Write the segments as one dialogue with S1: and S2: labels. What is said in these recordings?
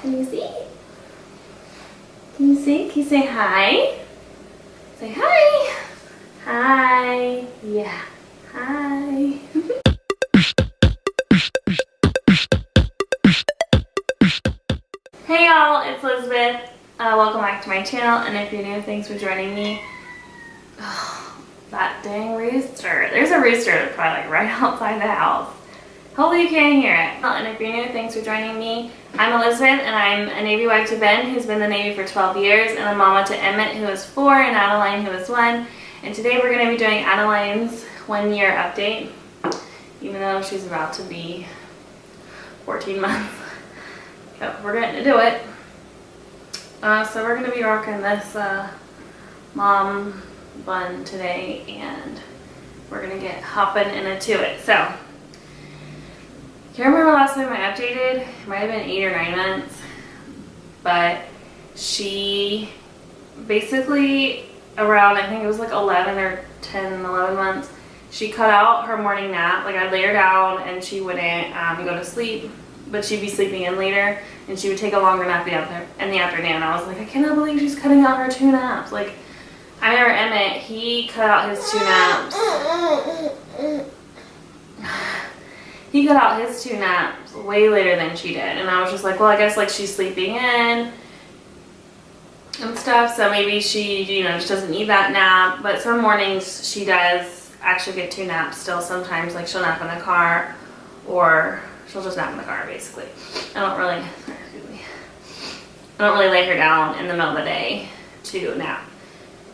S1: Can you see? Can you see? Can you say hi? Say hi. Hi. Yeah. Hi. Hey y'all, it's Elizabeth. Welcome back to my channel, and if you're new, thanks for joining me. Oh, that dang rooster. There's a rooster probably like right outside the house. Hopefully you can't hear it. And if you're new, thanks for joining me. I'm Elizabeth, and I'm a Navy wife to Ben, who's been in the Navy for 12 years, and a mama to Emmett, who is 4, and Adeline, who is 1. And today we're going to be doing Adeline's 1-year update, even though she's about to be 14 months. So we're going to do it. So we're going to be rocking this mom bun today, and we're going to get hopping into it. So, can't remember last time I updated. It might have been 8 or 9 months, but she basically around, I think it was like 11 or 10, 11 months, she cut out her morning nap. Like, I'd lay her down and she wouldn't go to sleep, but she'd be sleeping in later, and she would take a longer nap in the afternoon. I was like, I cannot believe she's cutting out her 2 naps. Like, I remember Emmett, he cut out his 2 naps. He cut out his 2 naps way later than she did, and I was just like, well, I guess like she's sleeping in and stuff, so maybe she, you know, just doesn't need that nap. But some mornings she does actually get 2 naps still sometimes. Like, she'll nap in the car, or she'll just nap in the car, basically. I don't really lay her down in the middle of the day to nap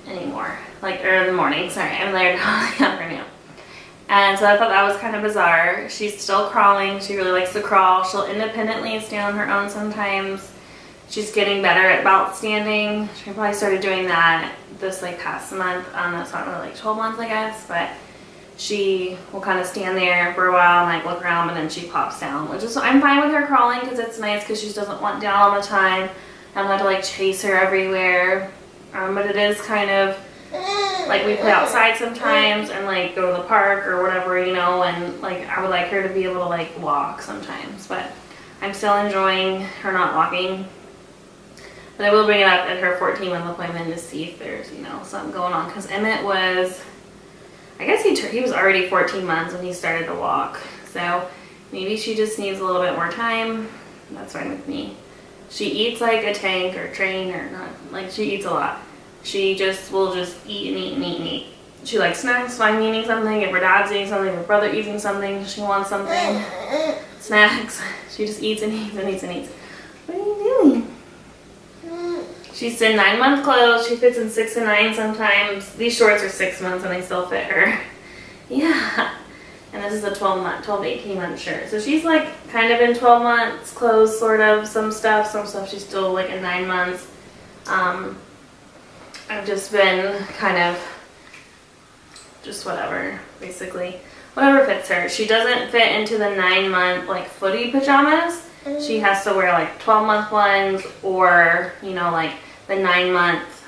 S1: anymore. Like, or in the morning, sorry. I lay her down in the afternoon. And so I thought that was kind of bizarre. She's still crawling. She really likes to crawl. She'll independently stand on her own sometimes. She's getting better at belt standing. She probably started doing that this like past month. That's not really like 12 months, I guess, but she will kind of stand there for a while and like look around, and then she pops down, which is, I'm fine with her crawling because it's nice, because she just doesn't want down all the time. I don't have to like chase her everywhere. But it is kind of like, we play outside sometimes and like go to the park or whatever, you know, and like I would like her to be able to like walk sometimes, but I'm still enjoying her not walking. But I will bring it up at her 14-month appointment to see if there's, you know, something going on, because Emmett was, I guess he was already 14 months when he started to walk, so maybe she just needs a little bit more time. That's fine with me. She eats like a tank or train, or not, like she eats a lot. She will just eat and eat and eat and eat. She likes snacks, if I'm eating something, if her dad's eating something, if her brother eating something, she wants something, snacks. She just eats and eats and eats and eats. What are you doing? She's in 9-month clothes. She fits in 6 and 9 sometimes. These shorts are 6 months and they still fit her. Yeah. And this is a 12 to 18 month shirt. So she's like kind of in 12 months clothes, sort of. Some stuff she's still like in 9 months. I've just been kind of just whatever, basically. Whatever fits her. She doesn't fit into the 9-month like footy pajamas. She has to wear like 12-month ones, or, you know, like the 9-month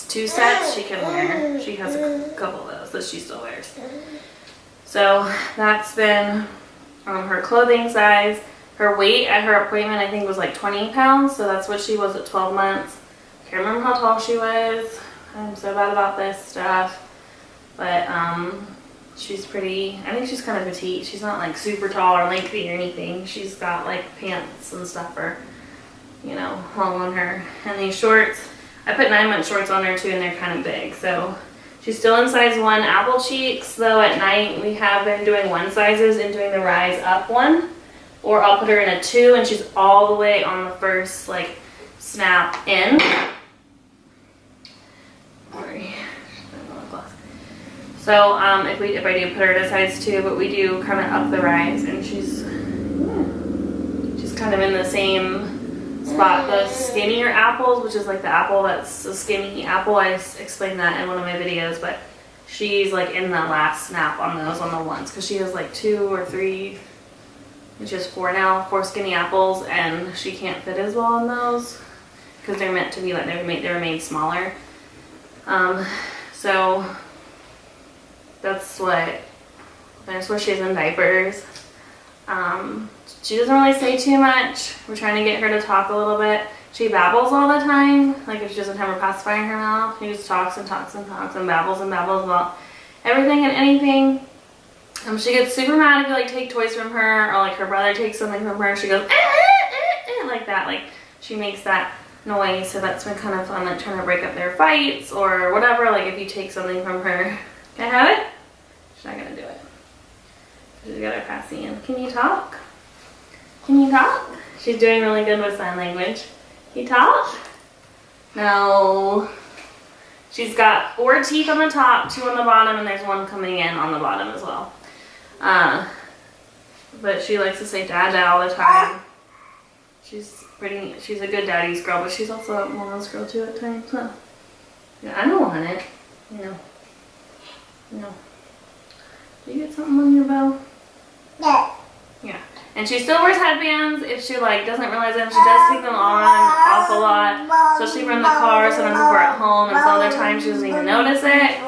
S1: 2 sets she can wear. She has a couple of those that she still wears. So that's been her clothing size. Her weight at her appointment, I think, was like 20 pounds. So that's what she was at 12 months. Can't remember how tall she was. I'm so bad about this stuff. But she's pretty, I think she's kind of petite. She's not like super tall or lengthy or anything. She's got like pants and stuff for, you know, long on her. And these shorts, I put 9-month shorts on her too, and they're kind of big. So she's still in size 1 apple cheeks, though at night we have been doing 1 sizes and doing the rise up one. Or I'll put her in a 2 and she's all the way on the first like snap in. Sorry. So if I do put her in a size 2, but we do kind of up the rise, and she's kind of in the same spot. The skinnier apples, which is like the apple that's a skinny apple, I explained that in one of my videos, but she's like in the last snap on those, on the ones, because she has like 2 or 3, and she has 4 now, 4 skinny apples, and she can't fit as well on those because they're meant to be like, they were made smaller. So that's what she is in diapers. She doesn't really say too much. We're trying to get her to talk a little bit. She babbles all the time. Like if she doesn't have her pacifier in her mouth, she just talks and talks and talks and babbles about everything and anything. She gets super mad if you like take toys from her, or like her brother takes something from her. She goes like that. Like she makes that noise. So that's been kind of fun, like trying to break up their fights or whatever. Like if you take something from her, can I have it? She's not gonna do it. She's got her passy in. Can you talk? Can you talk? She's doing really good with sign language. Can you talk? No. She's got 4 teeth on the top, 2 on the bottom, and there's 1 coming in on the bottom as well. But she likes to say dad all the time. She's a good daddy's girl, but she's also a mama's girl too at times. Huh? Yeah, I don't want it. No. No. Do you get something on your bow? Yeah. Yeah. And she still wears headbands if she like doesn't realize them. She does take them on off a lot, especially when in the car, sometimes if we're at home, and some other times she doesn't even notice it.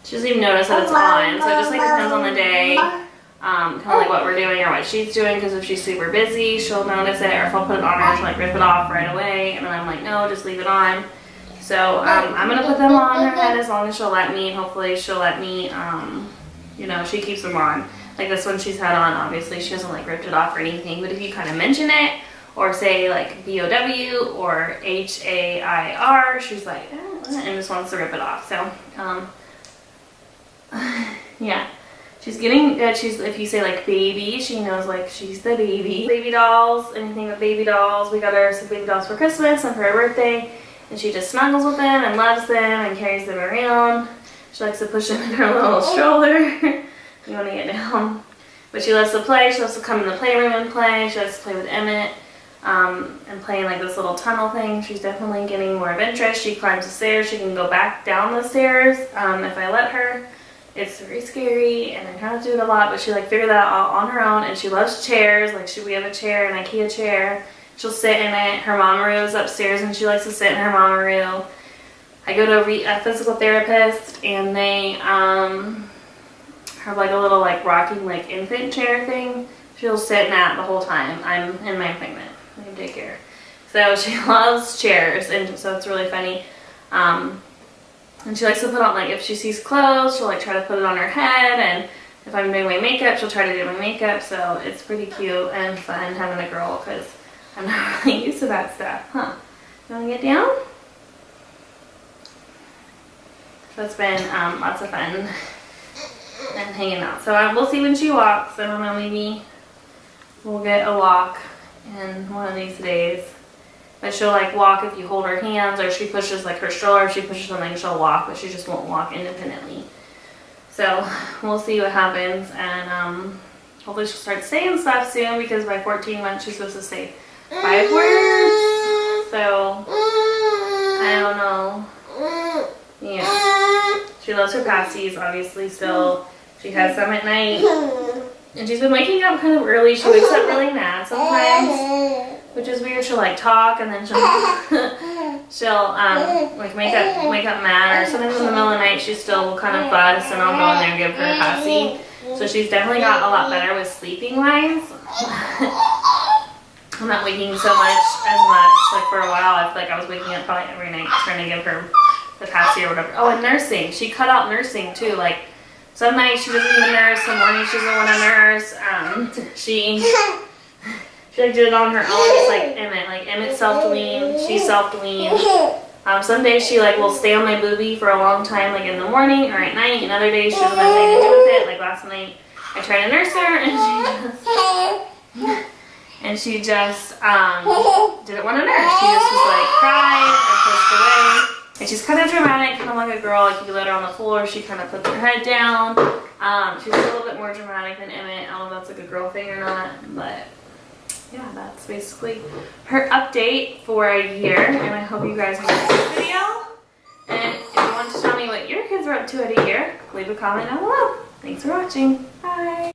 S1: She doesn't even notice that it's on, so it just like depends on the day, kind of like what we're doing or what she's doing, because if she's super busy, she'll notice it, or if I'll put it on her, she'll like rip it off right away, and then I'm like, no, just leave it on. So I'm going to put them on her head as long as she'll let me. Hopefully she'll let me, you know, she keeps them on. Like this one she's had on, obviously she hasn't like ripped it off or anything, but if you kind of mention it, or say like BOW or HAIR, she's like, and just wants to rip it off. So, yeah. She's getting good. If you say like baby, she knows like she's the baby. Baby dolls, anything with baby dolls. We got her some baby dolls for Christmas and for her birthday. And she just snuggles with them and loves them and carries them around. She likes to push them in her little stroller. You want to get down. But she loves to play. She loves to come in the playroom and play. She likes to play with Emmett and play in like this little tunnel thing. She's definitely getting more of interest. She climbs the stairs. She can go back down the stairs if I let her. It's very scary and I try not to do it a lot, but she like figured that out on her own. And she loves chairs. Like we have a chair, an IKEA chair. She'll sit in it. Her mama-roo is upstairs and she likes to sit in her mama-roo. I go to a physical therapist and they have like a little like rocking like infant chair thing. She'll sit in that the whole time I'm in my appointment. I can take care. So she loves chairs, and so it's really funny. And she likes to put on, like, if she sees clothes, she'll like try to put it on her head, and if I'm doing my makeup, she'll try to do my makeup. So it's pretty cute and fun having a girl, because I'm not really used to that stuff. Huh? You want to get down? So it's been lots of fun and hanging out. So we'll see when she walks. I don't know, maybe we'll get a walk in one of these days. But she'll like walk if you hold her hands, or she pushes like her stroller, if she pushes something, she'll walk, but she just won't walk independently. So we'll see what happens, and hopefully she'll start saying stuff soon, because by 14 months she's supposed to say 5 words. So I don't know. Yeah. She loves her passies, obviously, still. She has some at night. And she's been waking up kind of early. She wakes up really mad sometimes, which is weird. She'll like talk, and then she'll like wake up mad, or sometimes in the middle of the night she still will kind of fuss, and I'll go in there and give her a passy. So she's definitely got a lot better with sleeping wise. I'm not waking so much as much. Like for a while, I feel like I was waking up probably every night trying to give her the passy or whatever. Oh, and nursing. She cut out nursing too. Like some nights she doesn't even nurse, some mornings she doesn't want to nurse. She like did it on her own, just like Emmett. Like Emmett self-weaned, she self-weaned. Some days she like will stay on my boobie for a long time, like in the morning or at night, and other days she doesn't have anything to do with it. Like last night I tried to nurse her, and she just didn't want to nurse. She just was like cried and pushed away. And she's kind of dramatic, kind of like a girl. Like you let her on the floor, she kind of puts her head down. She's a little bit more dramatic than Emmett. I don't know if that's like a girl thing or not, but yeah, that's basically her update for a year. And I hope you guys enjoyed this video. And if you want to tell me what your kids are up to at a year, leave a comment down below. Thanks for watching. Bye.